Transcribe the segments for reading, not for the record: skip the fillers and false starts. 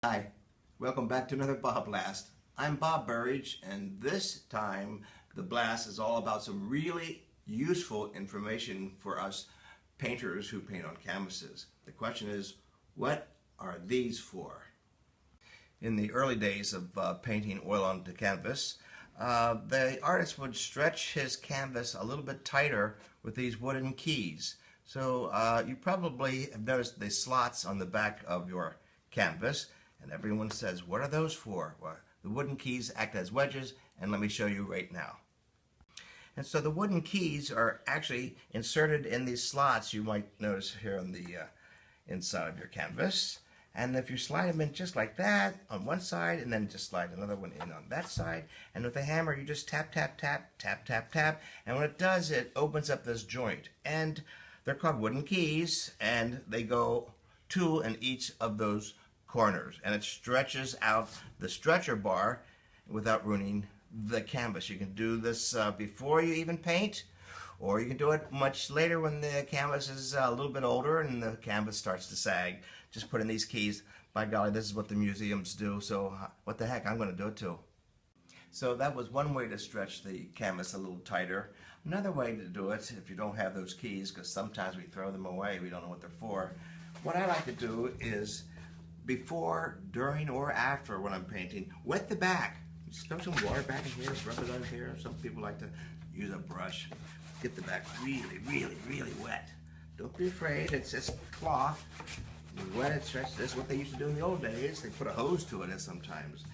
Hi, welcome back to another BobBlast. I'm Bob Burridge, and this time the blast is all about some really useful information for us painters who paint on canvases. The question is, what are these for? In the early days of painting oil onto canvas, the artist would stretch his canvas a little bit tighter with these wooden keys. So you probably have noticed the slots on the back of your canvas. And everyone says, what are those for? Well, the wooden keys act as wedges, and let me show you right now. And so the wooden keys are actually inserted in these slots you might notice here on the inside of your canvas. And if you slide them in just like that on one side, and then just slide another one in on that side, and with a hammer you just tap, tap, tap, tap, tap, tap, and when it does, it opens up this joint. And they're called wooden keys, and they go two in each of those corners, and it stretches out the stretcher bar without ruining the canvas. You can do this before you even paint, or you can do it much later when the canvas is a little bit older and the canvas starts to sag. Just put in these keys. By golly, this is what the museums do, so what the heck, I'm going to do it too. So that was one way to stretch the canvas a little tighter. Another way to do it, if you don't have those keys, because sometimes we throw them away, we don't know what they're for, what I like to do is before, during, or after when I'm painting, wet the back. Just throw some water back in here, rub it on here. Some people like to use a brush. Get the back really, really, really wet. Don't be afraid, it's just cloth. You wet it, stretch. This is what they used to do in the old days. They put a hose to it sometimes.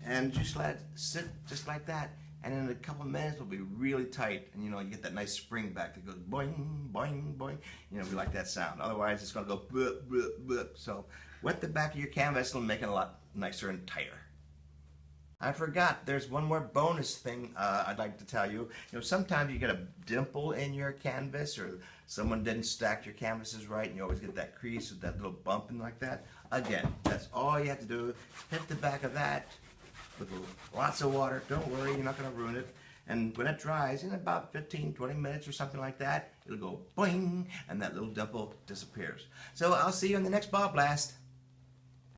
And just let it sit just like that. And in a couple of minutes it'll be really tight, and you get that nice spring back that goes boing, boing, boing. We like that sound. Otherwise it's going to go blip, blip, blip. So wet the back of your canvas, it'll make it a lot nicer and tighter. I forgot, there's one more bonus thing I'd like to tell you. Sometimes you get a dimple in your canvas, or someone didn't stack your canvases right, and you always get that crease with that little bump and like that. Again, that's all you have to do. Hit the back of that with lots of water. Don't worry, you're not going to ruin it. And when it dries, in about 15-20 minutes or something like that, it'll go boing, and that little dimple disappears. So I'll see you in the next BobBlast.